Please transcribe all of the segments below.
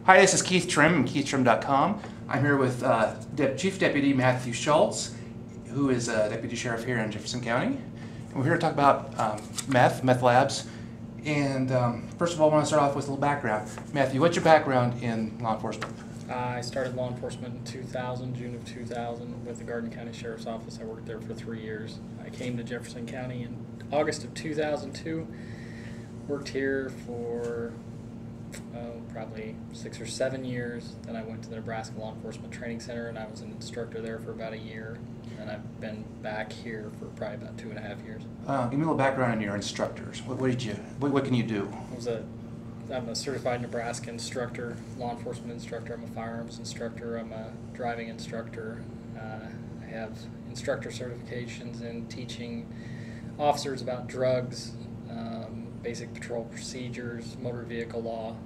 Hi, this is Keith Trim from KeithTrim.com. I'm here with Chief Deputy Matthew Schultz, who is Deputy Sheriff here in Jefferson County. And we're here to talk about meth labs. And first of all, I want to start off with a little background. Matthew, what's your background in law enforcement? I started law enforcement in 2000, June of 2000, with the Garden County Sheriff's Office. I worked there for 3 years. I came to Jefferson County in August of 2002. Worked here for probably 6 or 7 years. Then I went to the Nebraska Law Enforcement Training Center, and I was an instructor there for about a year. And I've been back here for probably about 2.5 years. Give me a little background on your instructors. What can you do? I'm a certified Nebraska instructor, law enforcement instructor. I'm a firearms instructor. I'm a driving instructor. I have instructor certifications in teaching officers about drugs, basic patrol procedures, motor vehicle law.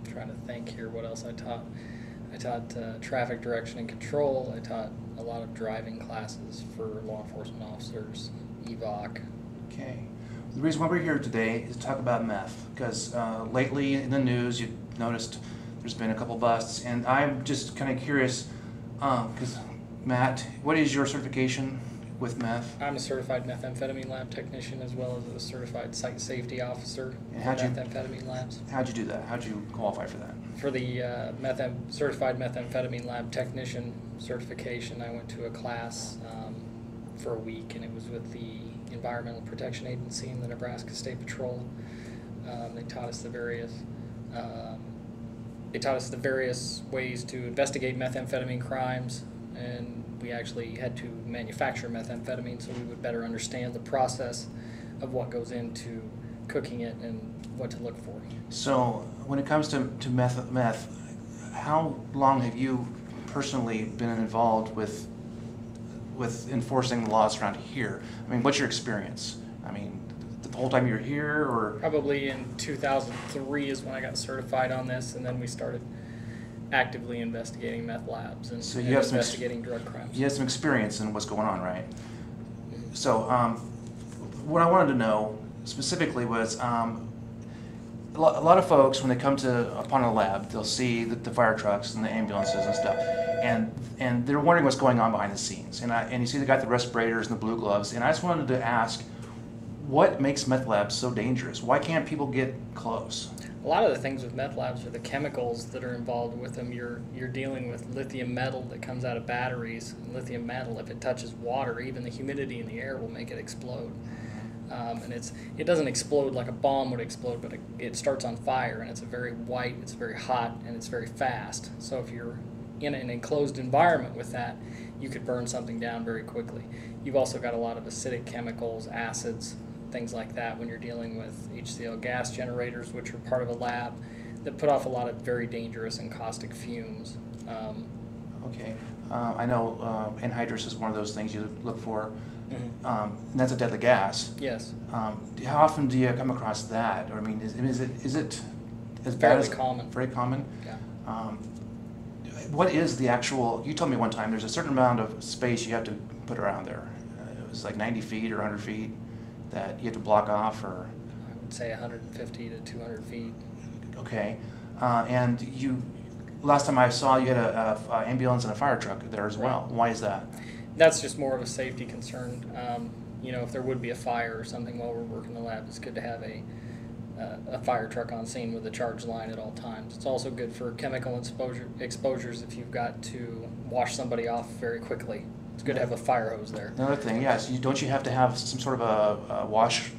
Trying to think here what else I taught. I taught traffic direction and control. I taught a lot of driving classes for law enforcement officers, EVOC. Okay. The reason why we're here today is to talk about meth, because lately in the news you've noticed there's been a couple busts, and I'm just kind of curious, because Matt, what is your certification with meth? I'm a certified methamphetamine lab technician as well as a certified site safety officer for methamphetamine labs. How'd you do that? How'd you qualify for that? For the certified methamphetamine lab technician certification, I went to a class for a week, and it was with the Environmental Protection Agency and the Nebraska State Patrol. They taught us the various ways to investigate methamphetamine crimes, and we actually had to manufacture methamphetamine so we would better understand the process of what goes into cooking it and what to look for. So when it comes to meth, how long have you personally been involved with enforcing the laws around here? I mean, what's your experience? I mean, the whole time you were here, or? Probably in 2003 is when I got certified on this, and then we started actively investigating meth labs and, so investigating drug crimes. You have some experience in what's going on, right? So what I wanted to know specifically was a lot of folks, when they come upon a lab, they'll see the fire trucks and the ambulances and stuff, and they're wondering what's going on behind the scenes. And you see the guy with the respirators and the blue gloves. And I just wanted to ask, what makes meth labs so dangerous? Why can't people get close? A lot of the things with meth labs are the chemicals that are involved with them. You're dealing with lithium metal that comes out of batteries. And lithium metal, if it touches water, even the humidity in the air will make it explode. And it doesn't explode like a bomb would explode, but it starts on fire, and it's very white, it's very hot, and it's very fast. So if you're in an enclosed environment with that, you could burn something down very quickly. You've also got a lot of acidic chemicals, acids, things like that when you're dealing with HCl gas generators, which are part of a lab, that put off a lot of very dangerous and caustic fumes. Okay. I know anhydrous is one of those things you look for. Mm-hmm. And that's a deadly gas. Yes. How often do you come across that? Or I mean, is it as bad as common? Very common. Yeah. What is the actual? You told me one time there's a certain amount of space you have to put around there. It was like 90 feet or 100 feet that you have to block off, or I would say 150 to 200 feet. Okay. And last time I saw you had a ambulance and a fire truck there as well. Why is that? That's just more of a safety concern. If there would be a fire or something while we're working the lab, it's good to have a fire truck on scene with a charge line at all times. It's also good for chemical exposures if you've got to wash somebody off very quickly. It's good to have a fire hose there. Another thing, yes, don't you have to have some sort of a wash,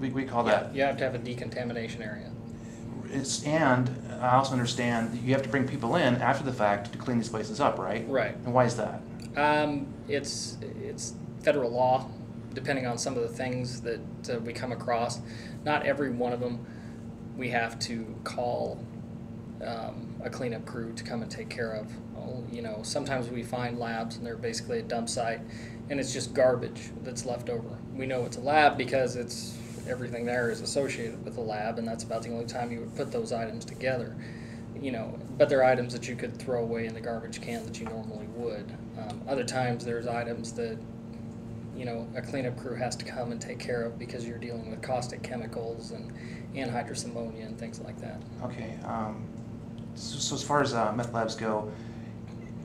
we call that? You have to have a decontamination area. And I also understand that you have to bring people in after the fact to clean these places up, right? Right. And why is that? It's federal law, depending on some of the things that we come across. Not every one of them we have to call a cleanup crew to come and take care of. Sometimes we find labs and they're basically a dump site, and it's just garbage that's left over. We know it's a lab because everything there is associated with the lab, and that's about the only time you would put those items together. But they're items that you could throw away in the garbage can that you normally would. Other times there's items that you know, a cleanup crew has to come and take care of because you're dealing with caustic chemicals and anhydrous ammonia and things like that. Okay. So as far as meth labs go,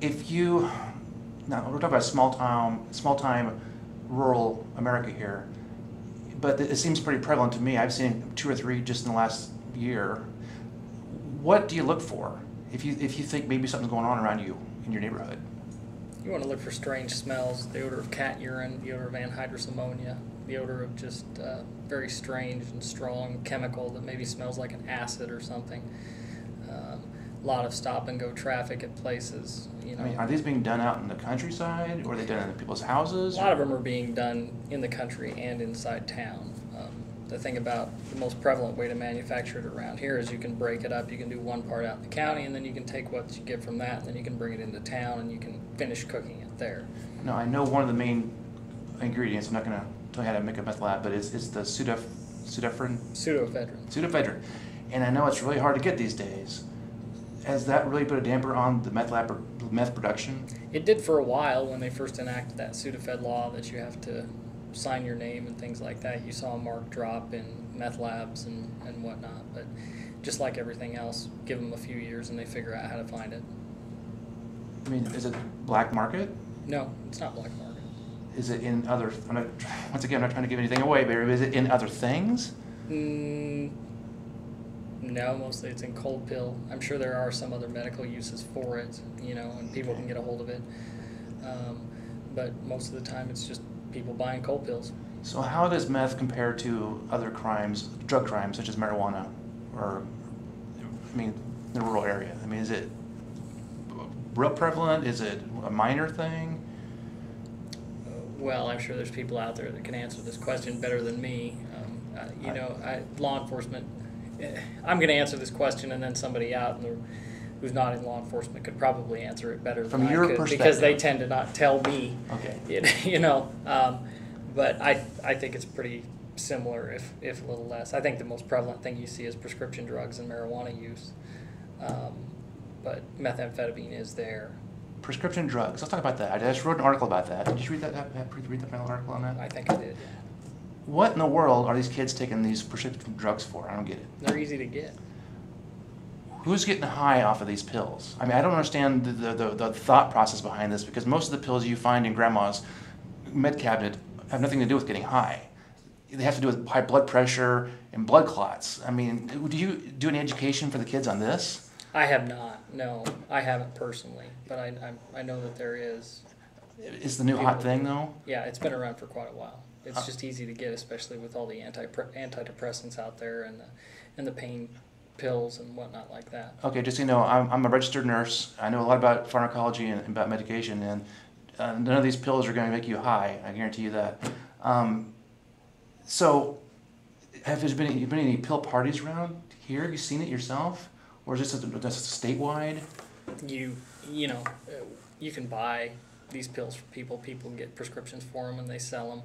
if you now we're talking about small time rural America here, but it seems pretty prevalent to me. I've seen 2 or 3 just in the last year. What do you look for if you think maybe something's going on around you in your neighborhood? You want to look for strange smells, the odor of cat urine, the odor of anhydrous ammonia, the odor of just very strange and strong chemical that maybe smells like an acid or something. A lot of stop and go traffic at places. You know, I mean, are these being done out in the countryside, or are they done in people's houses? A lot of them are being done in the country and inside town. The thing about the most prevalent way to manufacture it around here is you can break it up. You can do one part out in the county, and then you can take what you get from that, and then you can bring it into town, and you can finish cooking it there. No, I know one of the main ingredients. I'm not going to tell you how to make a meth lab, but it's the pseudoephedrine. Pseudoephedrine, and I know it's really hard to get these days. Has that really put a damper on the meth production? It did for a while when they first enacted that Sudafed law that you have to sign your name and things like that. You saw a marked drop in meth labs and whatnot, but just like everything else, give them a few years and they figure out how to find it. I mean, is it black market? No, it's not black market. Is it in other, once again, I'm not trying to give anything away, but is it in other things? No, mostly it's in cold pill. I'm sure there are some other medical uses for it, you know, and people can get a hold of it. But most of the time it's just people buying cold pills. So how does meth compare to other crimes, drug crimes, such as marijuana, or, I mean, in the rural area? I mean, is it real prevalent? Is it a minor thing? Well, I'm sure there's people out there that can answer this question better than me. Law enforcement, I'm going to answer this question, and then somebody out who's not in law enforcement could probably answer it better From than your I could, perspective. because they tend to not tell me. Okay. You know, but I think it's pretty similar, if a little less. I think the most prevalent thing you see is prescription drugs and marijuana use, but methamphetamine is there. Prescription drugs. Let's talk about that. I just wrote an article about that. Did you read read the final article on that? I think I did. What in the world are these kids taking these prescription drugs for? I don't get it. They're easy to get. Who's getting high off of these pills? I mean, I don't understand the thought process behind this, because most of the pills you find in grandma's med cabinet have nothing to do with getting high. They have to do with high blood pressure and blood clots. I mean, do you do any education for the kids on this? I have not. No, I haven't personally, but I know that there is. It's the new hot thing, though? Yeah, it's been around for quite a while. It's just easy to get, especially with all the antidepressants out there and the pain pills and whatnot like that. Okay, just so you know, I'm a registered nurse. I know a lot about pharmacology and about medication, and none of these pills are going to make you high. I guarantee you that. So, have there been any pill parties around here? Have you seen it yourself, or is this just statewide? You know, you can buy these pills for people. People get prescriptions for them, and they sell them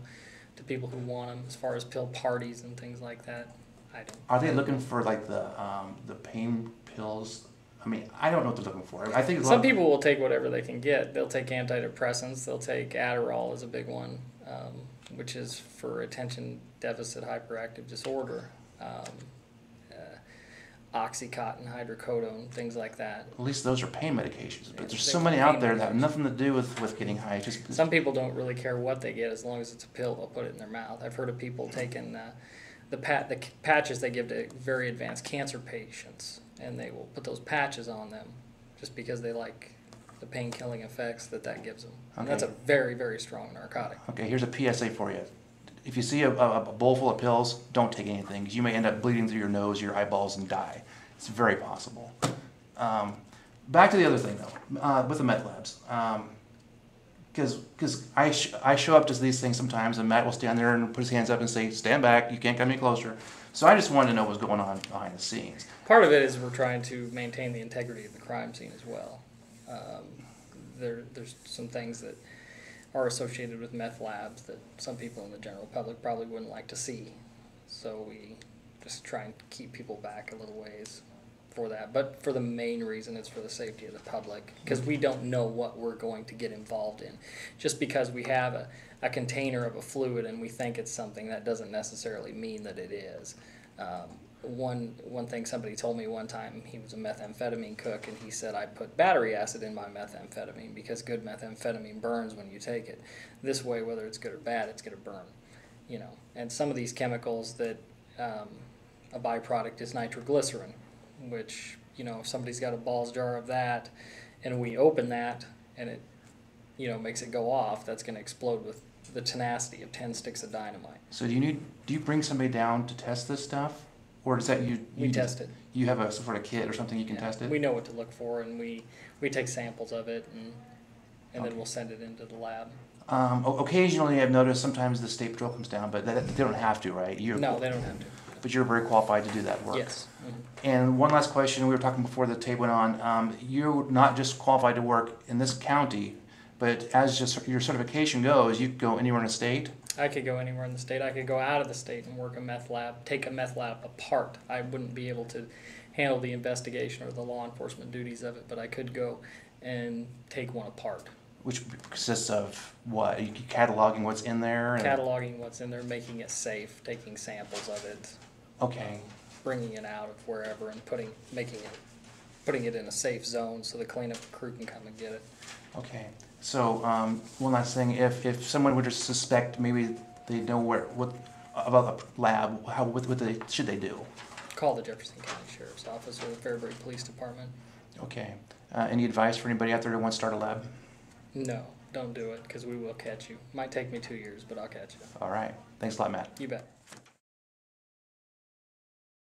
to people who want them. As far as pill parties and things like that, I don't. Are they looking for like the pain pills? I mean, I don't know what they're looking for. I think some people will take whatever they can get. They'll take antidepressants. They'll take Adderall is a big one, which is for attention deficit hyperactive disorder. Oxycontin, hydrocodone, things like that. At least those are pain medications, but there's so many out there that have nothing to do with getting high. Some people don't really care what they get as long as it's a pill. They'll put it in their mouth. I've heard of people taking the patches they give to very advanced cancer patients, and they will put those patches on them just because they like the pain-killing effects that gives them. Okay. And that's a very, very strong narcotic. Okay, here's a PSA for you. If you see a bowl full of pills, don't take anything, because you may end up bleeding through your nose, your eyeballs, and die. It's very possible. Back to the other thing, though, with the meth labs. Because I show up to these things sometimes, and Matt will stand there and put his hands up and say, "Stand back, you can't come any closer." So I just wanted to know what's going on behind the scenes. Part of it is we're trying to maintain the integrity of the crime scene as well. There's some things that are associated with meth labs that some people in the general public probably wouldn't like to see. So we just try and keep people back a little ways for that. But for the main reason, it's for the safety of the public, because we don't know what we're going to get involved in. Just because we have a container of a fluid and we think it's something, that doesn't necessarily mean that it is. One thing somebody told me one time, he was a methamphetamine cook, and he said, I put battery acid in my methamphetamine because good methamphetamine burns when you take it. This way, whether it's good or bad, it's going to burn. You know, and some of these chemicals that a byproduct is nitroglycerin, which, you know, if somebody's got a Ball's jar of that and we open that and it, you know, makes it go off, that's going to explode with the tenacity of 10 sticks of dynamite. So do you bring somebody down to test this stuff? Or is that we test it. You have a sort of kit or something you can Yeah, test it? we know what to look for, and we take samples of it, and then we'll send it into the lab. Occasionally, I've noticed sometimes the state patrol comes down, but they don't have to, right? No, they don't have to. But you're very qualified to do that work. Yes. Mm-hmm. And one last question, we were talking before the tape went on. You're not just qualified to work in this county, but as just your certification goes, you can go anywhere in the state? I could go anywhere in the state. I could go out of the state and work a meth lab, take a meth lab apart. I wouldn't be able to handle the investigation or the law enforcement duties of it, but I could go and take one apart. Which consists of what? You cataloging what's in there? Cataloging what's in there, making it safe, taking samples of it. Okay. Bringing it out of wherever and putting it in a safe zone so the cleanup crew can come and get it. Okay. So one last thing, if someone would just suspect maybe they know what about the lab, what should they do? Call the Jefferson County Sheriff's Office or the Fairbury Police Department. Okay. Any advice for anybody out there who wants to start a lab? No, don't do it, because we will catch you. Might take me 2 years, but I'll catch you. All right. Thanks a lot, Matt. You bet.